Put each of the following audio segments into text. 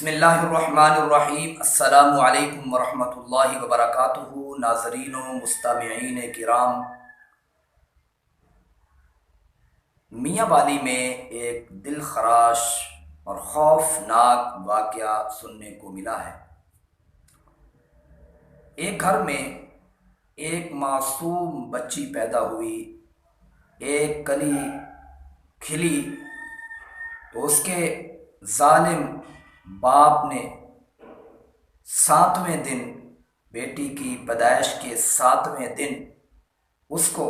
بسم اللہ الرحمن الرحیم۔ السلام علیکم ورحمۃ اللہ وبرکاتہ۔ ناظرین و مستمعین کرام، میاں والی میں ایک دل خراش اور خوفناک واقعہ سننے کو ملا ہے۔ ایک گھر میں ایک معصوم بچی پیدا ہوئی، ایک کلی کھلی تو اس کے ظالم باپ نے 7ویں دن، بیٹی کی پیدائش کے 7ویں دن اس کو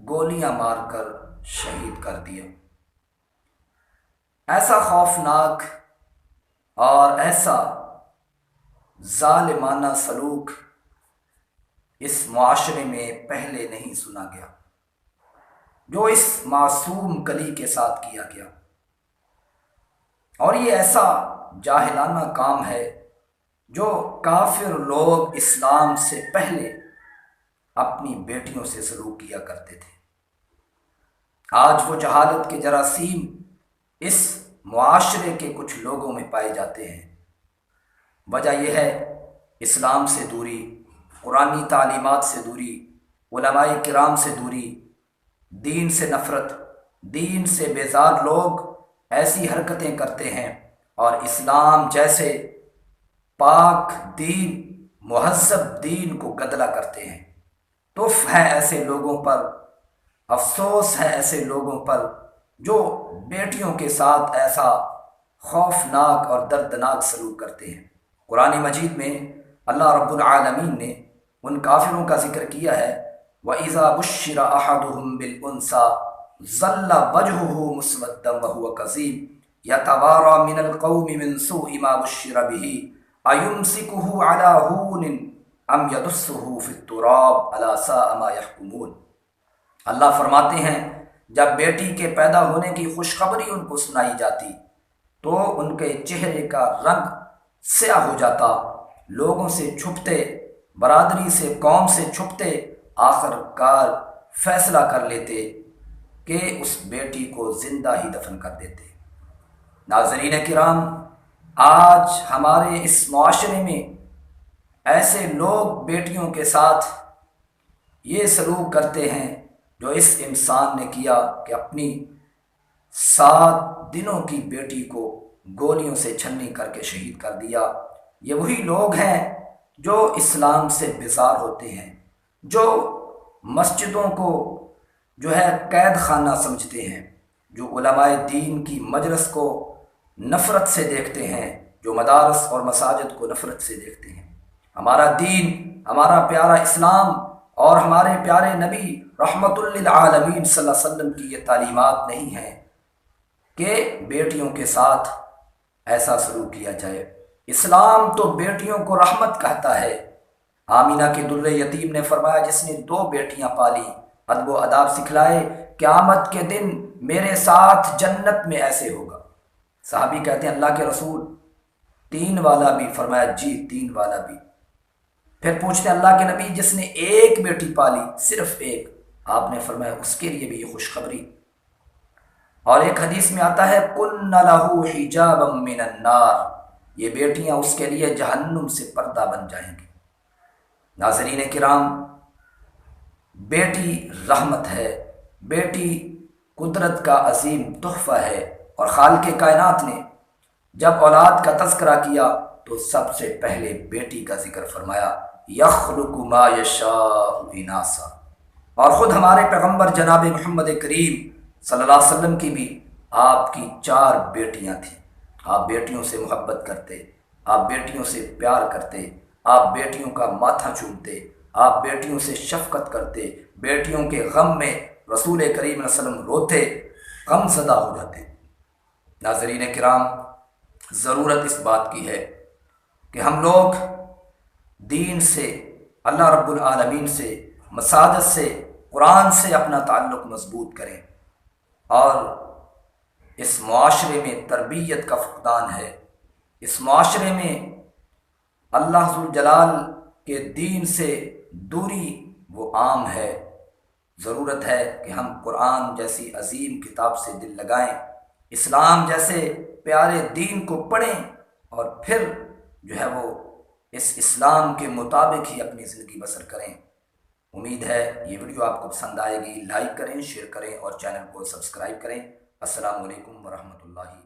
گولیاں مار کر شہید کر دیا۔ ایسا خوفناک اور ایسا ظالمانہ سلوک اس معاشرے میں پہلے نہیں سنا گیا جو اس معصوم کلی کے ساتھ کیا گیا، اور یہ ایسا جاہلانہ کام ہے جو کافر لوگ اسلام سے پہلے اپنی بیٹیوں سے سلوک کیا کرتے تھے۔ آج وہ جہالت کے جراثیم اس معاشرے کے کچھ لوگوں میں پائے جاتے ہیں۔ وجہ یہ ہے اسلام سے دوری، قرآنی تعلیمات سے دوری، علماء کرام سے دوری، دین سے نفرت، دین سے بیزار لوگ ایسی حرکتیں کرتے ہیں اور اسلام جیسے پاک دین، مہذب دین کو گدلا کرتے ہیں۔ تف ہے ایسے لوگوں پر، افسوس ہے ایسے لوگوں پر جو بیٹیوں کے ساتھ ایسا خوفناک اور دردناک سلوک کرتے ہیں۔ قرآن مجید میں اللہ رب العالمین نے ان کافروں کا ذکر کیا ہے، وَإِذَا بُشِّرَ أَحَدُهُم بِالْأُنثىٰ ظَلَّ وَجْهُهُ مُسْوَدًّا وَهُوَ كَظِيمٌ يَتَوَارَىٰ مِنَ الْقَوْمِ مِنْ سُوءِ مَا بُشِّرَ بِهِ أَيُمْسِكُهُ عَلَىٰ هُونٍ أَمْ يَدُسُّهُ فِي التُّرَابِ أَلَا سَاءَ مَا يَحْكُمُونَ۔ اللہ فرماتے ہیں جب بیٹی کے پیدا ہونے کی خوشخبری ان کو سنائی جاتی تو ان کے چہرے کا رنگ سیاہ ہو جاتا، لوگوں سے چھپتے، برادری سے، قوم سے چھپتے، آخر کار فیصلہ کر لیتے کہ اس بیٹی کو زندہ ہی دفن کر دیتے۔ ناظرین کرام، آج ہمارے اس معاشرے میں ایسے لوگ بیٹیوں کے ساتھ یہ سلوک کرتے ہیں جو اس انسان نے کیا کہ اپنی 7 دنوں کی بیٹی کو گولیوں سے چھلنی کر کے شہید کر دیا۔ یہ وہی لوگ ہیں جو اسلام سے بیزار ہوتے ہیں، جو مسجدوں کو جو ہے قید خانہ سمجھتے ہیں، جو علماء دین کی مجلس کو نفرت سے دیکھتے ہیں، جو مدارس اور مساجد کو نفرت سے دیکھتے ہیں۔ ہمارا دین، ہمارا پیارا اسلام اور ہمارے پیارے نبی رحمت للعالمین صلی اللہ علیہ وسلم کی یہ تعلیمات نہیں ہیں کہ بیٹیوں کے ساتھ ایسا سلوک کیا جائے۔ اسلام تو بیٹیوں کو رحمت کہتا ہے۔ آمینہ کے در یتیم نے فرمایا جس نے 2 بیٹیاں پالی، ادب و آداب سکھلائے، قیامت کے دن میرے ساتھ جنت میں ایسے ہوگا۔ صحابی کہتے ہیں اللہ کے رسول 3 والا بھی؟ فرمایا جی 3 والا بھی۔ پھر پوچھتے ہیں اللہ کے نبی جس نے 1 بیٹی پالی، صرف 1، آپ نے فرمایا اس کے لیے بھی یہ خوشخبری۔ اور ایک حدیث میں آتا ہے کُنَّ لَهُ حِجَابًا مِّنَ النَّارِ، یہ بیٹیاں اس کے لیے جہنم سے پردہ بن جائیں گی۔ ناظرین کرام، بیٹی رحمت ہے، بیٹی قدرت کا عظیم تحفہ ہے، اور خالق کائنات نے جب اولاد کا تذکرہ کیا تو سب سے پہلے بیٹی کا ذکر فرمایا، یخلق ما یشاء اناثا۔ اور خود ہمارے پیغمبر جناب محمد کریم صلی اللہ علیہ وسلم کی بھی آپ کی 4 بیٹیاں تھیں۔ آپ بیٹیوں سے محبت کرتے، آپ بیٹیوں سے پیار کرتے، آپ بیٹیوں کا ماتھا چومتے، آپ بیٹیوں سے شفقت کرتے، بیٹیوں کے غم میں رسول کریم صلی اللہ علیہ وسلم روتے، غم زدہ ہو جاتے۔ ناظرین کرام، ضرورت اس بات کی ہے کہ ہم لوگ دین سے، اللہ رب العالمین سے، مساجد سے، قرآن سے اپنا تعلق مضبوط کریں۔ اور اس معاشرے میں تربیت کا فقدان ہے، اس معاشرے میں اللہ ذوالجلال کے دین سے دوری وہ عام ہے۔ ضرورت ہے کہ ہم قرآن جیسی عظیم کتاب سے دل لگائیں، اسلام جیسے پیارے دین کو پڑھیں اور پھر جو ہے وہ اس اسلام کے مطابق ہی اپنی زندگی بسر کریں۔ امید ہے یہ ویڈیو آپ کو پسند آئے گی۔ لائک کریں، شیئر کریں اور چینل کو سبسکرائب کریں۔ السلام علیکم ورحمۃ اللہ۔